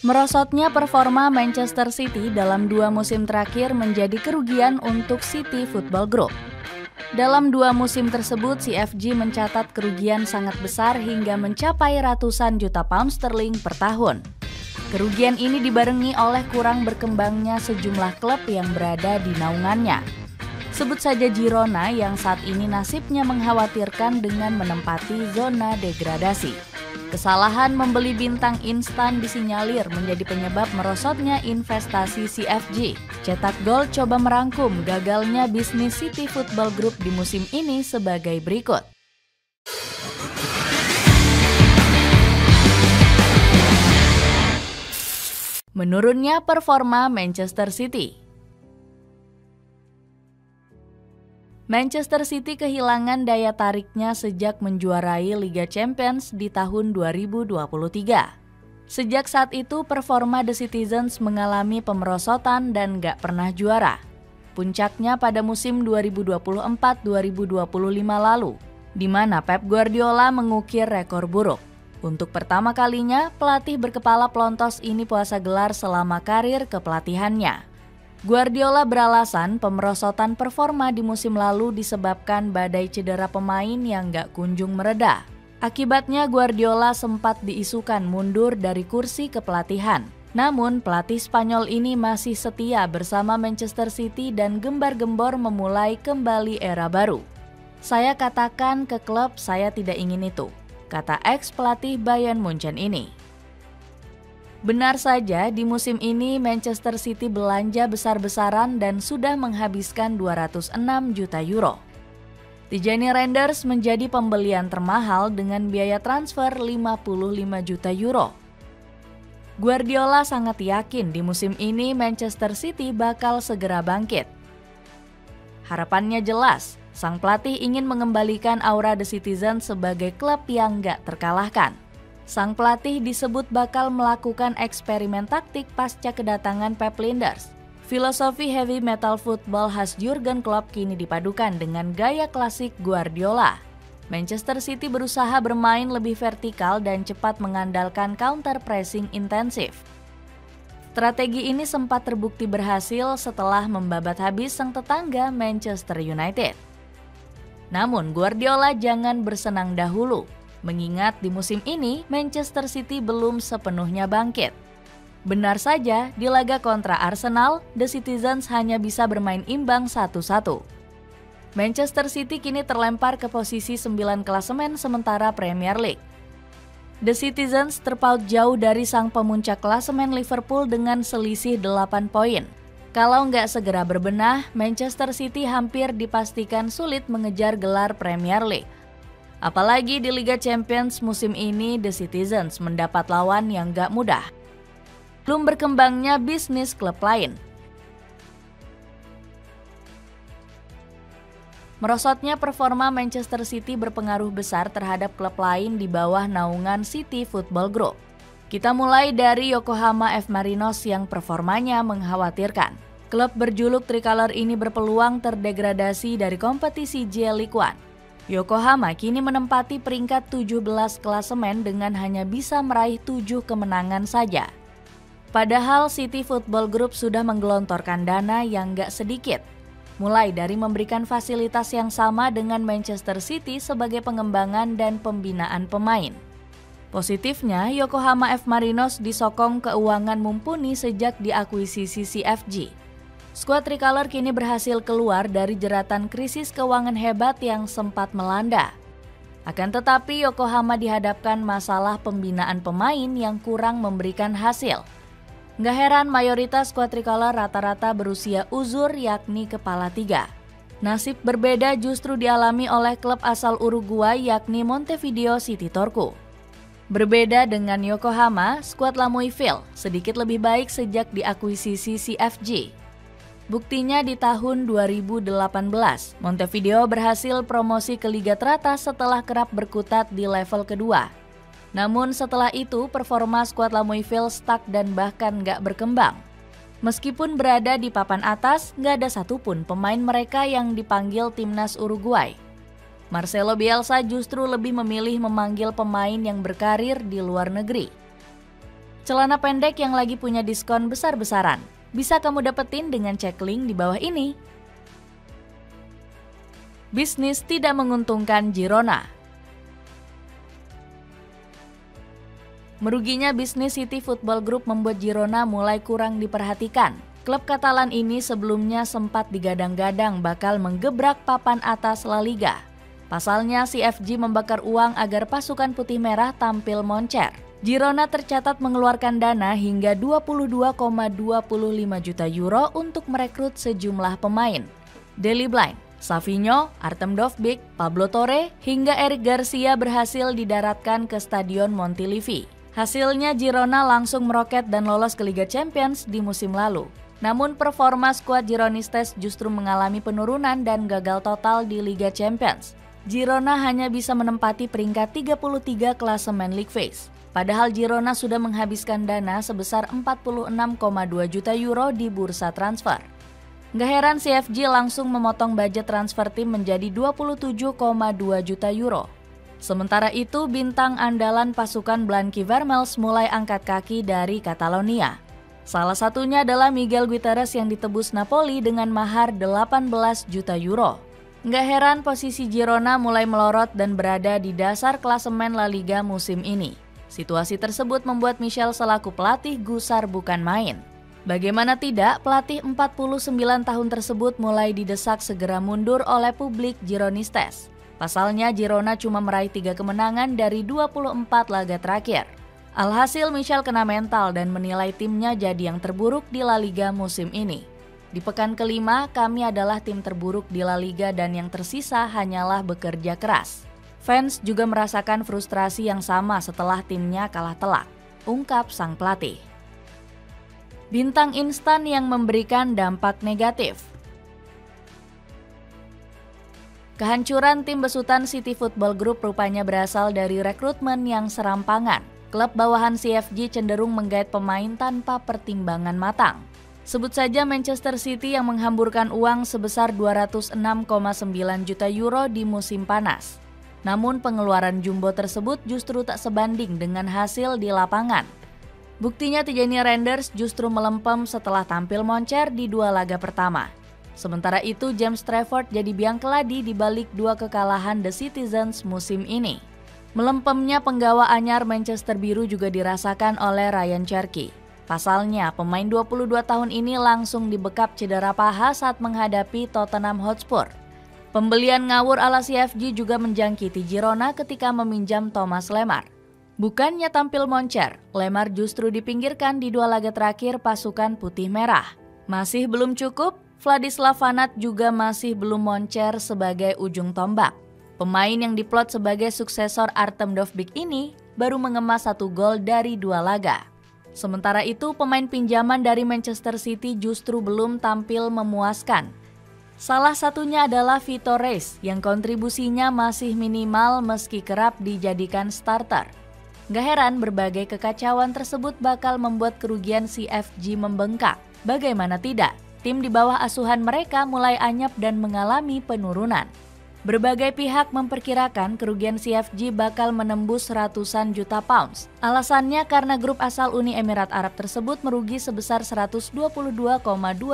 Merosotnya performa Manchester City dalam 2 musim terakhir menjadi kerugian untuk City Football Group. Dalam 2 musim tersebut, CFG mencatat kerugian sangat besar hingga mencapai ratusan juta pound sterling per tahun. Kerugian ini dibarengi oleh kurang berkembangnya sejumlah klub yang berada di naungannya. Sebut saja Girona yang saat ini nasibnya mengkhawatirkan dengan menempati zona degradasi. Kesalahan membeli bintang instan disinyalir menjadi penyebab merosotnya investasi CFG. Cetak Gol coba merangkum gagalnya bisnis City Football Group di musim ini sebagai berikut. Menurunnya performa Manchester City. Manchester City kehilangan daya tariknya sejak menjuarai Liga Champions di tahun 2023. Sejak saat itu, performa The Citizens mengalami pemerosotan dan gak pernah juara. Puncaknya pada musim 2024-2025 lalu, di mana Pep Guardiola mengukir rekor buruk. Untuk pertama kalinya, pelatih berkepala pelontos ini puasa gelar selama karir kepelatihannya. Guardiola beralasan pemerosotan performa di musim lalu disebabkan badai cedera pemain yang gak kunjung mereda. Akibatnya Guardiola sempat diisukan mundur dari kursi kepelatihan. Namun pelatih Spanyol ini masih setia bersama Manchester City dan gembar-gembor memulai kembali era baru. "Saya katakan ke klub saya tidak ingin itu," kata ex-pelatih Bayern Munchen ini. Benar saja, di musim ini Manchester City belanja besar-besaran dan sudah menghabiskan 206 juta euro. Tijani Reinders menjadi pembelian termahal dengan biaya transfer 55 juta euro. Guardiola sangat yakin di musim ini Manchester City bakal segera bangkit. Harapannya jelas, sang pelatih ingin mengembalikan aura The Citizens sebagai klub yang gak terkalahkan. Sang pelatih disebut bakal melakukan eksperimen taktik pasca kedatangan Pep Lijnders. Filosofi heavy metal football khas Jurgen Klopp kini dipadukan dengan gaya klasik Guardiola. Manchester City berusaha bermain lebih vertikal dan cepat mengandalkan counter pressing intensif. Strategi ini sempat terbukti berhasil setelah membabat habis sang tetangga Manchester United. Namun Guardiola jangan bersenang dahulu, mengingat di musim ini Manchester City belum sepenuhnya bangkit. Benar saja, di laga kontra Arsenal, The Citizens hanya bisa bermain imbang 1-1. Manchester City kini terlempar ke posisi 9 klasemen sementara Premier League. The Citizens terpaut jauh dari sang pemuncak klasemen Liverpool dengan selisih 8 poin. Kalau nggak segera berbenah, Manchester City hampir dipastikan sulit mengejar gelar Premier League. Apalagi di Liga Champions musim ini, The Citizens mendapat lawan yang gak mudah. Belum berkembangnya bisnis klub lain. Merosotnya performa Manchester City berpengaruh besar terhadap klub lain di bawah naungan City Football Group. Kita mulai dari Yokohama F. Marinos yang performanya mengkhawatirkan. Klub berjuluk Tricolor ini berpeluang terdegradasi dari kompetisi J League One. Yokohama kini menempati peringkat 17 klasemen dengan hanya bisa meraih 7 kemenangan saja. Padahal City Football Group sudah menggelontorkan dana yang gak sedikit, mulai dari memberikan fasilitas yang sama dengan Manchester City sebagai pengembangan dan pembinaan pemain. Positifnya, Yokohama F. Marinos disokong keuangan mumpuni sejak diakuisisi CFG. Skuad Tricolor kini berhasil keluar dari jeratan krisis keuangan hebat yang sempat melanda. Akan tetapi Yokohama dihadapkan masalah pembinaan pemain yang kurang memberikan hasil. Nggak heran mayoritas skuad Tricolor rata-rata berusia uzur yakni kepala 3. Nasib berbeda justru dialami oleh klub asal Uruguay yakni Montevideo City Torque. Berbeda dengan Yokohama, skuad Lamouille sedikit lebih baik sejak diakuisisi CFG. Buktinya di tahun 2018, Montevideo berhasil promosi ke Liga teratas setelah kerap berkutat di level kedua. Namun setelah itu performa skuad Lamouille stuck dan bahkan gak berkembang. Meskipun berada di papan atas, gak ada satupun pemain mereka yang dipanggil timnas Uruguay. Marcelo Bielsa justru lebih memilih memanggil pemain yang berkarir di luar negeri. Celana pendek yang lagi punya diskon besar-besaran. Bisa kamu dapetin dengan cek link di bawah ini. Bisnis tidak menguntungkan Girona. Meruginya bisnis City Football Group membuat Girona mulai kurang diperhatikan. Klub Katalan ini sebelumnya sempat digadang-gadang bakal menggebrak papan atas La Liga. Pasalnya CFG membakar uang agar pasukan putih merah tampil moncer. Girona tercatat mengeluarkan dana hingga 22,25 juta euro untuk merekrut sejumlah pemain. Daley Blind, Savinho, Artem Dovbyk, Pablo Torre, hingga Eric Garcia berhasil didaratkan ke Stadion Montilivi. Hasilnya Girona langsung meroket dan lolos ke Liga Champions di musim lalu. Namun performa skuad Gironistes justru mengalami penurunan dan gagal total di Liga Champions. Girona hanya bisa menempati peringkat 33 klasemen League Phase. Padahal Girona sudah menghabiskan dana sebesar 46,2 juta euro di bursa transfer. Nggak heran CFG langsung memotong budget transfer tim menjadi 27,2 juta euro. Sementara itu, bintang andalan pasukan Blanqui Vermells mulai angkat kaki dari Catalonia. Salah satunya adalah Miguel Guterres yang ditebus Napoli dengan mahar 18 juta euro. Nggak heran posisi Girona mulai melorot dan berada di dasar klasemen La Liga musim ini. Situasi tersebut membuat Michel selaku pelatih gusar bukan main. Bagaimana tidak, pelatih 49 tahun tersebut mulai didesak segera mundur oleh publik Gironistes. Pasalnya Girona cuma meraih 3 kemenangan dari 24 laga terakhir. Alhasil Michel kena mental dan menilai timnya jadi yang terburuk di La Liga musim ini. Di pekan kelima, kami adalah tim terburuk di La Liga dan yang tersisa hanyalah bekerja keras. Fans juga merasakan frustrasi yang sama setelah timnya kalah telak, ungkap sang pelatih. Bintang instan yang memberikan dampak negatif. Kehancuran tim besutan City Football Group rupanya berasal dari rekrutmen yang serampangan. Klub bawahan CFG cenderung menggait pemain tanpa pertimbangan matang. Sebut saja Manchester City yang menghamburkan uang sebesar 206,9 juta euro di musim panas. Namun pengeluaran jumbo tersebut justru tak sebanding dengan hasil di lapangan. Buktinya Tijani Randers justru melempem setelah tampil moncer di 2 laga pertama. Sementara itu James Trafford jadi biang keladi di balik 2 kekalahan The Citizens musim ini. Melempemnya penggawa anyar Manchester Biru juga dirasakan oleh Ryan Cherki. Pasalnya pemain 22 tahun ini langsung dibekap cedera paha saat menghadapi Tottenham Hotspur. Pembelian ngawur ala CFG juga menjangkiti Girona ketika meminjam Thomas Lemar. Bukannya tampil moncer, Lemar justru dipinggirkan di 2 laga terakhir pasukan putih merah. Masih belum cukup, Vladislav Vanat juga masih belum moncer sebagai ujung tombak. Pemain yang diplot sebagai suksesor Artem Dovbyk ini baru mengemas 1 gol dari 2 laga. Sementara itu, pemain pinjaman dari Manchester City justru belum tampil memuaskan. Salah satunya adalah Vitor Reis yang kontribusinya masih minimal meski kerap dijadikan starter. Gak heran berbagai kekacauan tersebut bakal membuat kerugian CFG membengkak. Bagaimana tidak, tim di bawah asuhan mereka mulai anyap dan mengalami penurunan. Berbagai pihak memperkirakan kerugian CFG bakal menembus ratusan juta pounds. Alasannya karena grup asal Uni Emirat Arab tersebut merugi sebesar 122,2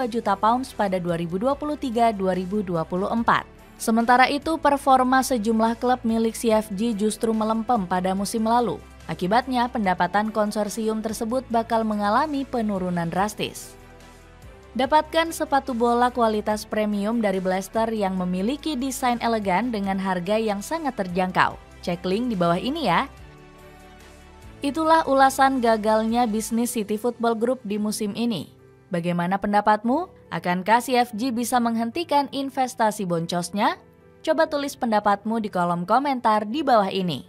juta pounds pada 2023-2024. Sementara itu, performa sejumlah klub milik CFG justru melempem pada musim lalu. Akibatnya, pendapatan konsorsium tersebut bakal mengalami penurunan drastis. Dapatkan sepatu bola kualitas premium dari Blaster yang memiliki desain elegan dengan harga yang sangat terjangkau. Cek link di bawah ini ya. Itulah ulasan gagalnya bisnis City Football Group di musim ini. Bagaimana pendapatmu? Akankah CFG bisa menghentikan investasi boncosnya? Coba tulis pendapatmu di kolom komentar di bawah ini.